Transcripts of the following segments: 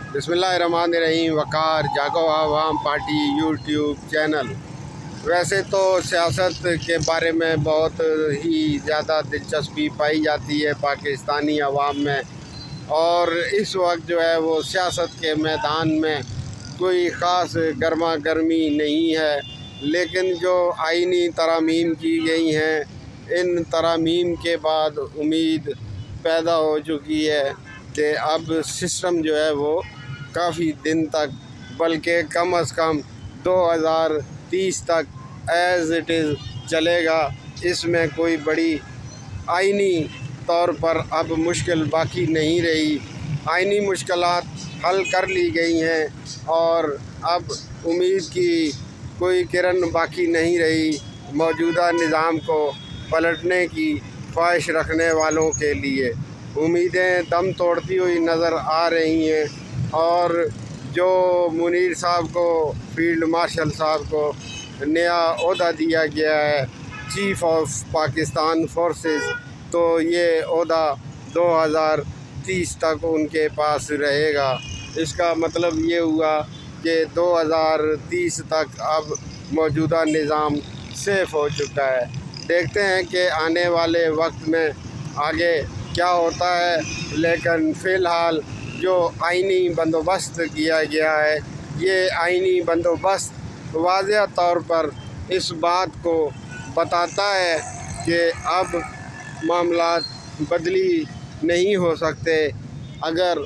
बिस्मिल्लाहिर्रहमानिर्रहीम। वकार जागो आवाम party YouTube channel. वैसे तो सियासत के बारे में बहुत ही ज़्यादा दिलचस्पी पाई जाती है पाकिस्तानी अवाम में, और इस वक्त जो है वो सियासत के मैदान में कोई ख़ास गर्मा गर्मी नहीं है। लेकिन जो आइनी तरामीम की गई हैं, इन तरामीम के बाद उम्मीद पैदा हो चुकी है कि अब सिस्टम जो है वो काफ़ी दिन तक, बल्कि कम अज़ कम 2030 तक एज़ इट इज़ चलेगा। इसमें कोई बड़ी आइनी तौर पर अब मुश्किल बाकी नहीं रही। आइनी मुश्किलात हल कर ली गई हैं और अब उम्मीद की कोई किरण बाकी नहीं रही मौजूदा निज़ाम को पलटने की ख्वाहिश रखने वालों के लिए। उम्मीदें दम तोड़ती हुई नज़र आ रही हैं, और जो मुनीर साहब को, फील्ड मार्शल साहब को नया ओहदा दिया गया है चीफ़ ऑफ पाकिस्तान फोर्सेस, तो ये ओहदा 2030 तक उनके पास रहेगा। इसका मतलब ये हुआ कि 2030 तक अब मौजूदा निज़ाम सेफ़ हो चुका है। देखते हैं कि आने वाले वक्त में आगे क्या होता है, लेकिन फ़िलहाल जो आइनी बंदोबस्त किया गया है, ये आइनी बंदोबस्त वाज़ेह तौर पर इस बात को बताता है कि अब मामलात बदली नहीं हो सकते। अगर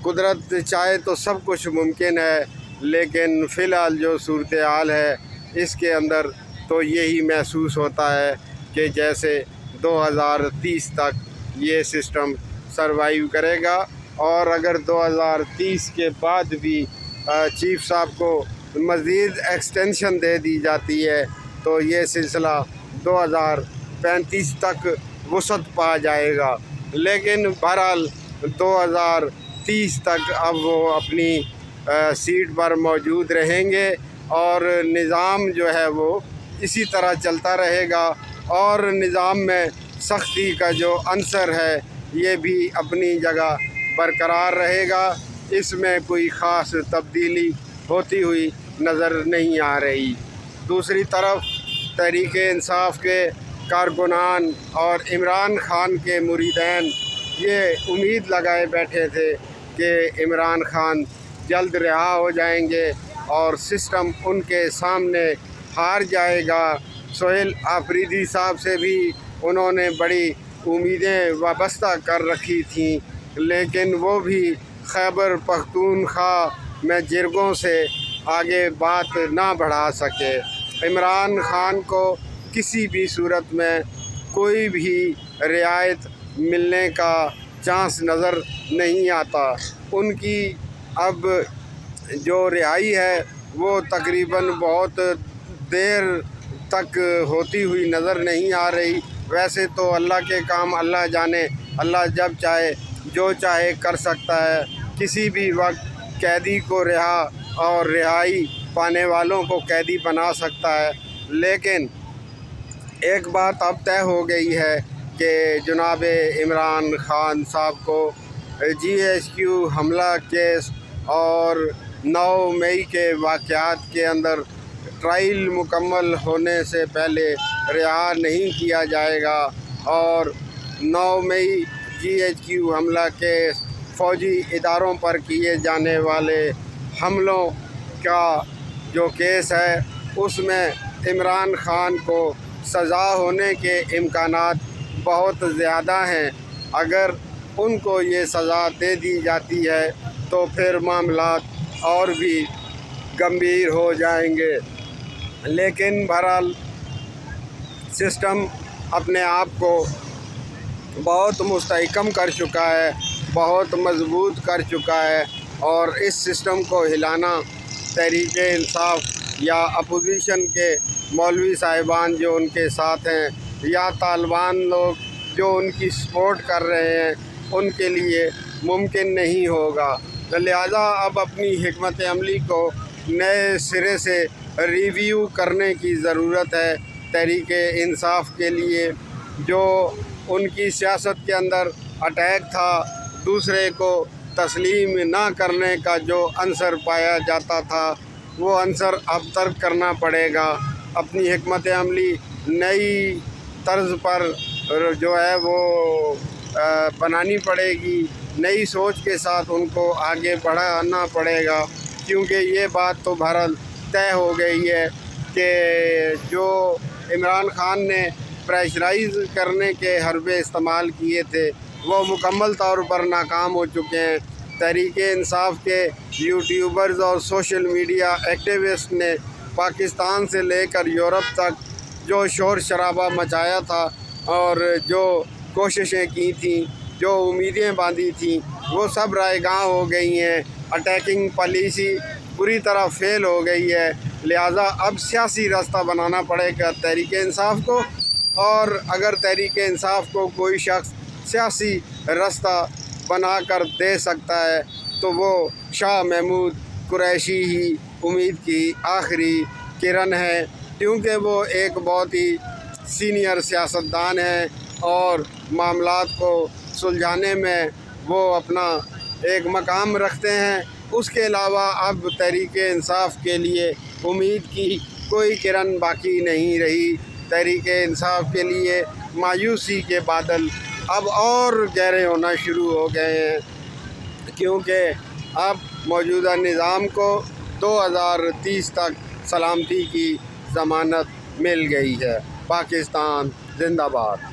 कुदरत चाहे तो सब कुछ मुमकिन है, लेकिन फ़िलहाल जो सूरत हाल है इसके अंदर तो यही महसूस होता है कि जैसे 2030 तक ये सिस्टम सरवाइव करेगा। और अगर 2030 के बाद भी चीफ़ साहब को मज़ीद एक्सटेंशन दे दी जाती है तो ये सिलसिला 2035 तक वसअत पा जाएगा। लेकिन बहरहाल 2030 तक अब वो अपनी सीट पर मौजूद रहेंगे और निज़ाम जो है वो इसी तरह चलता रहेगा, और निज़ाम में सख्ती का जो अंसर है ये भी अपनी जगह बरकरार रहेगा। इसमें कोई ख़ास तब्दीली होती हुई नज़र नहीं आ रही। दूसरी तरफ तहरीक इंसाफ के कारकुनान और इमरान खान के मुरीदैन ये उम्मीद लगाए बैठे थे कि इमरान खान जल्द रिहा हो जाएंगे और सिस्टम उनके सामने हार जाएगा। सोहेल आफरीदी साहब से भी उन्होंने बड़ी उम्मीदें वाबस्ता कर रखी थीं, लेकिन वो भी खैबर पख्तूनख्वा में जिरगों से आगे बात ना बढ़ा सके। इमरान खान को किसी भी सूरत में कोई भी रियायत मिलने का चांस नज़र नहीं आता। उनकी अब जो रिहाई है वो तकरीबन बहुत देर तक होती हुई नज़र नहीं आ रही। वैसे तो अल्लाह के काम अल्लाह जाने, अल्लाह जब चाहे जो चाहे कर सकता है। किसी भी वक्त कैदी को रिहा और रिहाई पाने वालों को कैदी बना सकता है। लेकिन एक बात अब तय हो गई है कि जनाब इमरान खान साहब को GHQ हमला केस और 9 मई के वाक़यात के अंदर ट्रायल मुकम्मल होने से पहले रिहा नहीं किया जाएगा, और 9 मई GHQ हमला के फ़ौजी इदारों पर किए जाने वाले हमलों का जो केस है उसमें इमरान खान को सज़ा होने के इम्कानात बहुत ज़्यादा हैं। अगर उनको ये सज़ा दे दी जाती है तो फिर मामलात और भी गंभीर हो जाएंगे। लेकिन बहरहाल सिस्टम अपने आप को बहुत मुस्तहकम कर चुका है, बहुत मजबूत कर चुका है, और इस सिस्टम को हिलाना तहरीक इंसाफ या अपोजिशन के मौलवी साहिबान जो उनके साथ हैं या तालिबान लोग जो उनकी सपोर्ट कर रहे हैं उनके लिए मुमकिन नहीं होगा। लिहाजा अब अपनी हिकमत अमली को नए सिरे से रिव्यू करने की ज़रूरत है तहरीक इंसाफ के लिए। जो उनकी सियासत के अंदर अटैक था दूसरे को تسلیم نہ کرنے کا جو عنصر پایا جاتا تھا وہ عنصر اب ترک کرنا پڑے گا. اپنی حکمت عملی نئی طرز پر جو ہے وہ بنانی پڑے گی. نئی سوچ کے ساتھ ان کو آگے بڑھانا پڑے گا، کیونکہ یہ بات تو بہرحال طے ہو گئی ہے کہ جو عمران خان نے پریشرائز کرنے کے حربے استعمال کیے تھے وہ مکمل طور پر ناکام ہو چکے ہیں. تحریک انصاف کے یوٹیوبرز اور سوشل میڈیا ایکٹیوسٹ نے پاکستان سے لے کر یورپ تک جو شور شرابہ مچایا تھا اور جو کوششیں کی تھیں، جو امیدیں باندھی تھیں، وہ سب رائے گاں ہو گئی ہیں. اٹیکنگ پالیسی پوری طرح فیل ہو گئی ہے. لہٰذا اب سیاسی راستہ بنانا پڑے گا تحریک انصاف کو، اور اگر تحریک انصاف کو کوئی شخص سیاسی راستہ بنا کر دے سکتا ہے تو وہ شاہ محمود قریشی ہی امید کی آخری کرن ہے، کیونکہ وہ ایک بہت ہی سینئر سیاستدان ہیں اور معاملات کو سلجھانے میں وہ اپنا ایک مقام رکھتے ہیں. اس کے علاوہ اب تحریک انصاف کے لیے امید کی کوئی کرن باقی نہیں رہی. تحریک انصاف کے لیے مایوسی کے بادل اب اور گہرے ہونا شروع ہو گئے ہیں، کیونکہ اب موجودہ نظام کو 2030 تک سلامتی کی ضمانت مل گئی ہے. پاکستان زندہ باد.